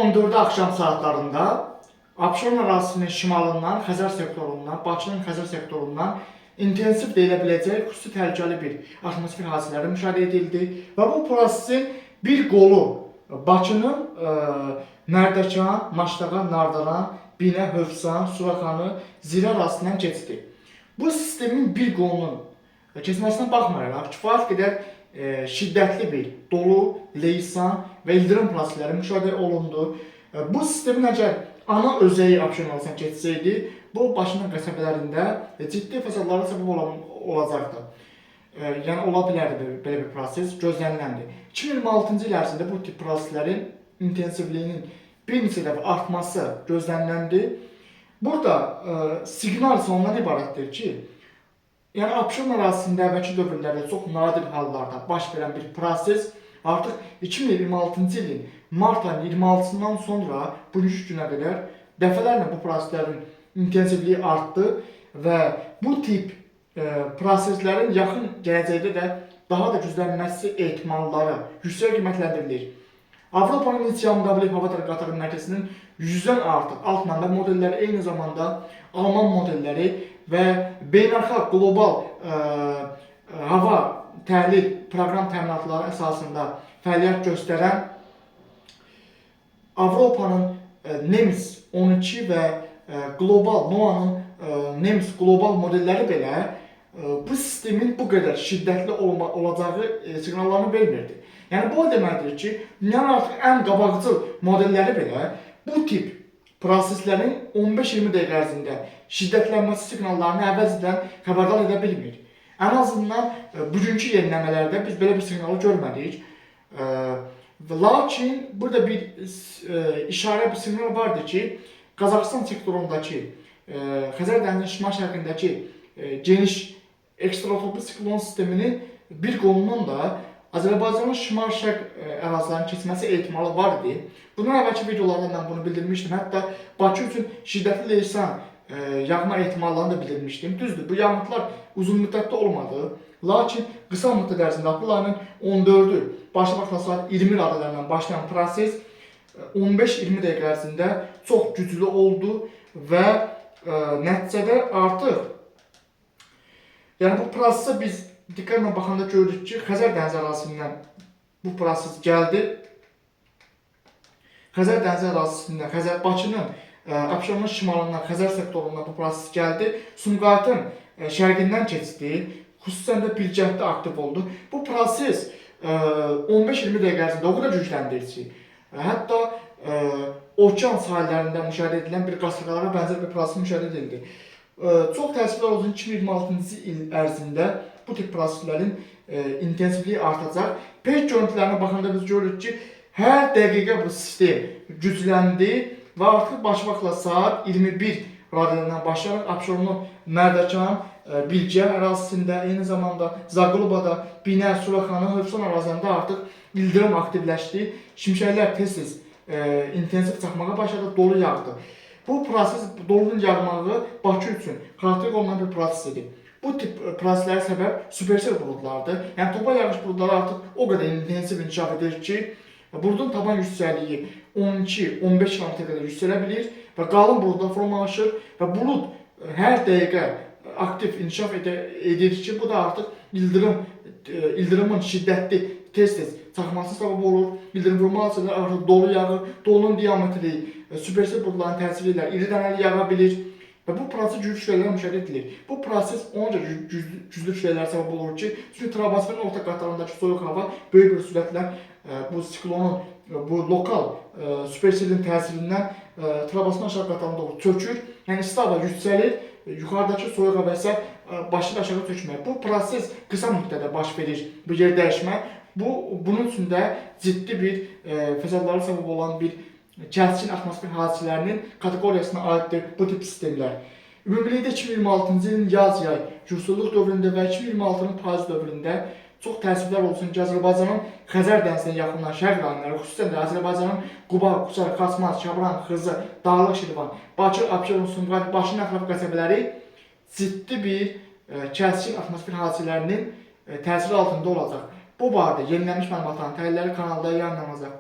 14-də axşam saatlarında Abşeron ərazisinin şimalından, Xəzər sektorundan, Bakının Xəzər sektorundan intensiv deyilə biləcək xüsusi təhlükəli bir atmosfer hadisələri müşahidə edildi və bu prosesin bir qolu Bakının Mərdəkan, Maştaqa, Nardaran, Binə, Hövsan, Suraxanı, Zirə arasından keçdi. Bu sistemin bir qolunun keçməsinə baxmayaraq kifayət qədər şiddətli bir dolu, leysan və ildırım prosesləri müşahidə olundu. Bu sistemin əgər ana özəyi Abşeron ərazisinə keçsəydi, bu Bakının qəsəbələrində ciddi fəsadlara səbəb olacaqdı. Yəni ola bilərdi belə bir proses, gözləniləndir. 2026-cı il ərzində bu tip proseslərin intensivliyinin bir neçə dəfə artması gözləniləndi. Burada siqnal isə ondan ibarətdir ki, yəni Abşeron ərazisində əvvəlki dövrlərdə çox nadir hallarda baş verən bir proses artıq 2026-cı ilin mart ayının 26-sından sonra bugünkü günə qədər dəfələrlə bu proseslərin intensivliyi artdı və bu tip proseslərin yaxın gələcəkdə də daha da güclənməsi ehtimalları yüksək qiymətləndirilir. Avropanın inisial müqabilik hava qatarı mərkəzinin 100-dən artıq alt mənbə modelləri, eyni zamanda Alman modelləri və beynəlxalq qlobal hava təhlil proqram təminatları əsasında fəaliyyət göstərən Avropanın NEMS 12 və qlobal NOAA-nın NEMS qlobal modelləri belə bu sistemin bu qədər şiddətli olacağı siqnallarını vermirdi. Yəni bu o deməkdir ki, dünyanın artıq ən qabaqcıl modelləri belə bu tip proseslərin 15-20 dəqiqə ərzində şiddətlənməsi siqnallarını əvvəlcədən xəbərdar edə bilmir. Ən azından bugünkü yeniləmələrdə biz belə bir siqnalı görmədik. Lakin burada bir işarə, bir siqnal vardır ki, Qazaxıstan sektorundakı, Xəzər dənizinin şimal-şərqindəki geniş ekstratropik siklon sisteminin bir qolundan da Azərbaycanın şimal-şərq ərazilərinin keçməsi ehtimalı var idi. Bundan əvvəlki videolarda mən bunu bildirmişdim. Hətta Bakı üçün şiddətli leysan yağma ehtimallarını da bildirmişdim. Düzdür, bu yağıntılar uzun müddətli olmadı. Lakin qısa müddət ərzində aprel ayının 14-ü başlamakla saat 20 radələrlə başlayan proses 15-20 dəqiqə ərzində çox güclü oldu və nəticədə artıq yəni bu prosesə biz diqqətlə baxanda görürük ki, Xəzər dənizi ərazisindən bu proses gəldi. Xəzər dənizi ərazisindən, Bakının Abşeronun şimalından, Xəzər sektorundan bu proses gəldi. Sumqayıtın şərqindən keçdi. Xüsusən də Bilgəhdə aktiv oldu. Bu proses 15-20 dəqiqə ərzində o qədər gücləndir ki, hətta okean sahillərində müşahidə edilən bir qasırğalara bənzər bir proses müşahidə edildi. Çox təəssüflər olsun 2026-cı il ərzində bu tip proseslərin intensivliyi artacaq. Peyk görüntülərinə baxanda biz görürük ki, hər dəqiqə bu sistem gücləndi və artıq başmaqla saat 21 radələrdən başlayaraq Abşeronun Mərdəkan, Bilgə ərazisində, eyni zamanda Zaqulubada, Binə, Suraxanı, Hövsan ərazisində artıq ildırım aktivləşdi. Şimşəklər tez-tez intensiv çaxmağa başladı, dolu yağdı. Bu proses, dolunun yağmağı Bakı üçün xarakterik olunan bir prosesdir. Bu tip proseslərə səbəb supersel buludlardır. Yəni topa yağış buludları artıq o qədər intensiv inkişaf edir ki, buludun taban yüksəkliyi 12-15 km qədər yüksələ bilir və qalın buludlar formalaşır və bulud hər dəqiqə aktiv inkişaf edir ki, bu da artıq ildırımın şiddətli tez-tez çaxması səbəb olur. İldırım vurma hadisələri artıq dolu yağır, dolunun diametri supersel buludların təsiri ilə iri dənəli yağa bilir və bu proses güclü kütlələrlə müşahidə edilir. Bu proses onca güclü kütlələrə səbəb olur ki, çünki troposferin orta qatlarındakı soyuq hava böyük bir sürətlə bu siklonun, bu lokal superselin təsirindən troposferin aşağı qatlarına doğru çökür. Yəni isti hava yüksəlir, yuxarıdakı soyuq hava isə başlayır aşağı çökməyə. Bu proses qısa müddətdə baş verir, bu yer dəyişmə. Bunun üçün də ciddi bir fəsadlara səbəb olan bir kəskin atmosfer hadisələrinin kateqoriyasına aiddir bu tip sistemlər. Ümumilikdə 2026-cı ilin yaz-yay yuxusulluq dövründə və 2026-nın payız dövründə çox təəssüflər olsun ki, Azərbaycanın Xəzər dənizinə yaxınlanan şərq rayonları, xüsusən də Azərbaycanın Quba, Qucar, Xaçmaz, Şabran, Xızı, Dağlıq Şirvan, Bakı, Abşeron, Sumqayıt, Bakının ətrafı qəsəbələri ciddi bir kəskin atmosfer hadisələrinin təsiri altında olacaq. Bu barədə yenilənmiş məlumatların təhlilləri kanalda yayınlanacaq.